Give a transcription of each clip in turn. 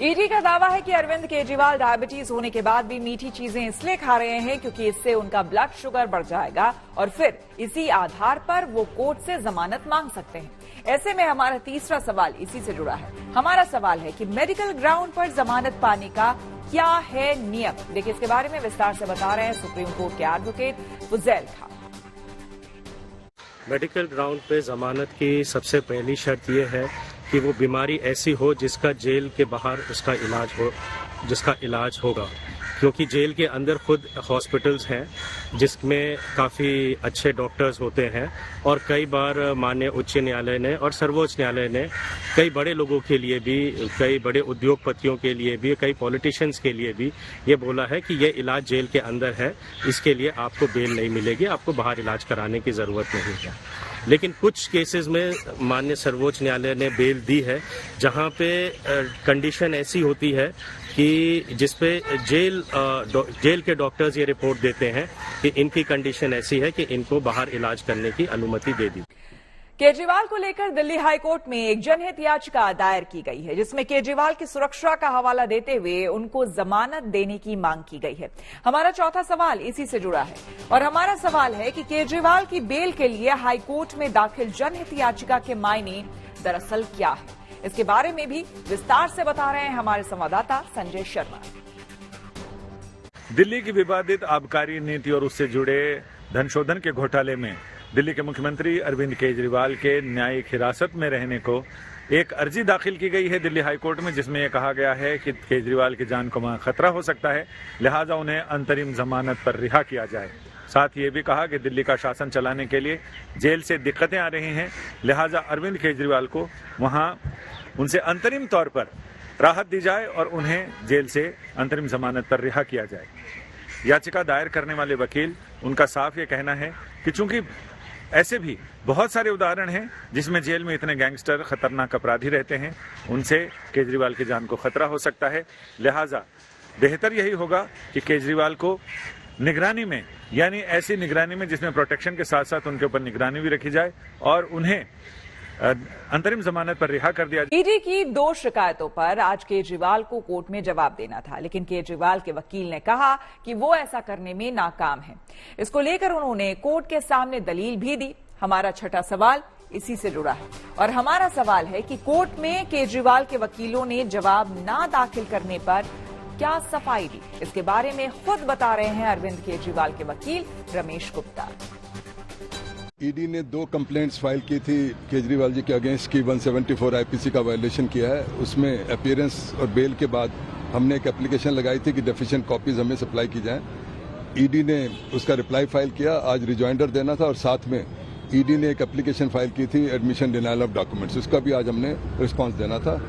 ED का दावा है कि अरविंद केजरीवाल डायबिटीज होने के बाद भी मीठी चीजें इसलिए खा रहे हैं क्योंकि इससे उनका ब्लड शुगर बढ़ जाएगा और फिर इसी आधार पर वो कोर्ट से जमानत मांग सकते हैं। ऐसे में हमारा तीसरा सवाल इसी से जुड़ा है। हमारा सवाल है कि मेडिकल ग्राउंड पर जमानत पाने का क्या है नियम। देखिए, इसके बारे में विस्तार से बता रहे हैं सुप्रीम कोर्ट के advocate Fuzail Khan. Medical ground पे जमानत की सबसे पहली शर्त यह है कि वो बीमारी ऐसी हो जिसका जेल के बाहर उसका इलाज होगा, क्योंकि जेल के अंदर खुद हॉस्पिटल्स हैं जिसमें काफ़ी अच्छे डॉक्टर्स होते हैं और कई बार माननीय उच्च न्यायालय ने और सर्वोच्च न्यायालय ने कई बड़े लोगों के लिए भी, कई बड़े उद्योगपतियों के लिए भी, कई पॉलिटिशियंस के लिए भी ये बोला है कि ये इलाज जेल के अंदर है, इसके लिए आपको बेल नहीं मिलेगी, आपको बाहर इलाज कराने की ज़रूरत नहीं है। लेकिन कुछ केसेस में माननीय सर्वोच्च न्यायालय ने बेल दी है जहां पे कंडीशन ऐसी होती है कि जिसपे जेल के डॉक्टर्स ये रिपोर्ट देते हैं कि इनकी कंडीशन ऐसी है कि इनको बाहर इलाज करने की अनुमति दे दी। केजरीवाल को लेकर दिल्ली हाईकोर्ट में एक जनहित याचिका दायर की गई है जिसमें केजरीवाल की सुरक्षा का हवाला देते हुए उनको जमानत देने की मांग की गई है। हमारा चौथा सवाल इसी से जुड़ा है और हमारा सवाल है कि केजरीवाल की बेल के लिए हाईकोर्ट में दाखिल जनहित याचिका के मायने दरअसल क्या है। इसके बारे में भी विस्तार से बता रहे हैं हमारे संवाददाता संजय शर्मा। दिल्ली की विवादित आबकारी नीति और उससे जुड़े धनशोधन के घोटाले में दिल्ली के मुख्यमंत्री अरविंद केजरीवाल के न्यायिक हिरासत में रहने को एक अर्जी दाखिल की गई है दिल्ली हाईकोर्ट में, जिसमें यह कहा गया है कि केजरीवाल की जान को वहां खतरा हो सकता है, लिहाजा उन्हें अंतरिम जमानत पर रिहा किया जाए। साथ ये भी कहा कि दिल्ली का शासन चलाने के लिए जेल से दिक्कतें आ रही हैं, लिहाजा अरविंद केजरीवाल को वहां उनसे अंतरिम तौर पर राहत दी जाए और उन्हें जेल से अंतरिम जमानत पर रिहा किया जाए। याचिका दायर करने वाले वकील, उनका साफ ये कहना है कि चूंकि ऐसे भी बहुत सारे उदाहरण हैं जिसमें जेल में इतने गैंगस्टर, खतरनाक अपराधी रहते हैं, उनसे केजरीवाल की जान को खतरा हो सकता है, लिहाजा बेहतर यही होगा कि केजरीवाल को निगरानी में, यानी ऐसी निगरानी में जिसमें प्रोटेक्शन के साथ साथ उनके ऊपर निगरानी भी रखी जाए और उन्हें अंतरिम जमानत पर रिहा कर दिया। ईडी की 2 शिकायतों पर आज केजरीवाल को कोर्ट में जवाब देना था, लेकिन केजरीवाल के वकील ने कहा कि वो ऐसा करने में नाकाम है। इसको लेकर उन्होंने कोर्ट के सामने दलील भी दी। हमारा छठा सवाल इसी से जुड़ा है और हमारा सवाल है कि कोर्ट में केजरीवाल के वकीलों ने जवाब ना दाखिल करने पर क्या सफाई दी। इसके बारे में खुद बता रहे हैं अरविंद केजरीवाल के वकील रमेश गुप्ता। ईडी ने 2 कंप्लेंट्स फाइल की थी केजरीवाल जी के अगेंस्ट की 174 आईपीसी का वायलेशन किया है। उसमें अपीयरेंस और बेल के बाद हमने एक एप्लीकेशन लगाई थी कि डेफिशिएंट कॉपीज हमें सप्लाई की जाएं। ईडी ने उसका रिप्लाई फाइल किया, आज रिजॉइंडर देना था और साथ में ईडी ने एक एप्लीकेशन फाइल की थी एडमिशन डिनायल ऑफ डॉक्यूमेंट्स, उसका भी आज हमने रिस्पॉन्स देना था।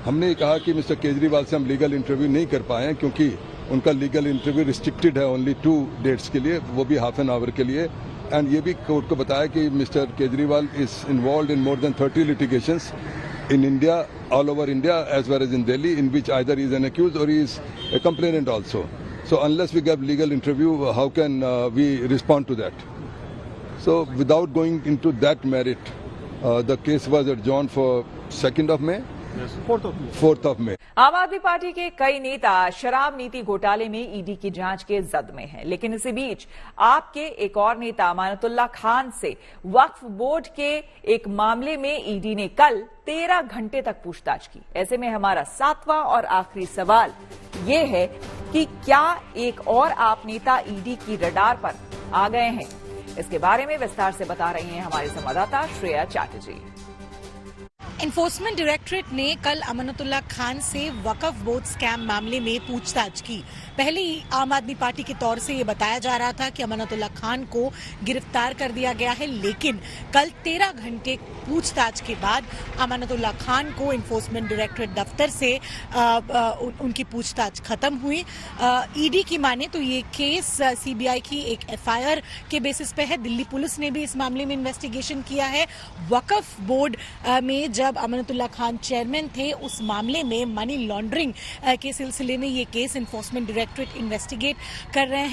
हमने कहा कि मिस्टर केजरीवाल से हम लीगल इंटरव्यू नहीं कर पाए हैं क्योंकि उनका लीगल इंटरव्यू रिस्ट्रिक्टेड है ओनली 2 डेट्स के लिए, वो भी हाफ एन आवर के लिए। एंड ये भी कोर्ट को बताया कि mister Kejriwal is involved in more than 30 litigations in India, all over India as well as in Delhi, in which either is an accused or is a complainant also. So unless we give legal interview, how can we respond to that? So without going into that merit, the case was adjourned for 2nd of May. Yes, 4th of May. आम आदमी party के कई नेता शराब नीति घोटाले में ED की जांच के जद में हैं, लेकिन इसी बीच आपके एक और नेता अमानतुल्लाह खान से वक्फ बोर्ड के एक मामले में ईडी ने कल 13 घंटे तक पूछताछ की। ऐसे में हमारा 7वां और आखिरी सवाल ये है कि क्या एक और आप नेता ईडी की रडार पर आ गए हैं। इसके बारे में विस्तार से बता रही हैं हमारे संवाददाता श्रेया चैटर्जी। एनफोर्समेंट डायरेक्टरेट ने कल अमानतुल्लाह खान से वक्फ बोर्ड स्कैम मामले में पूछताछ की। पहले ही आम आदमी पार्टी के तौर से ये बताया जा रहा था कि अमानतुल्लाह खान को गिरफ्तार कर दिया गया है, लेकिन कल 13 घंटे पूछताछ के बाद अमानतुल्लाह खान को एनफोर्समेंट डायरेक्टरेट दफ्तर से उनकी पूछताछ खत्म हुई। ईडी की माने तो ये केस सीबीआई की एक एफआईआर के बेसिस पे है। दिल्ली पुलिस ने भी इस मामले में इन्वेस्टिगेशन किया है। वक्फ बोर्ड में जब अमानतुल्लाह खान चेयरमैन थे, उस मामले में मनी लॉन्ड्रिंग के सिलसिले में ये केस एनफोर्समेंट डायरेक्टरेट इन्वेस्टिगेट कर रहे हैं।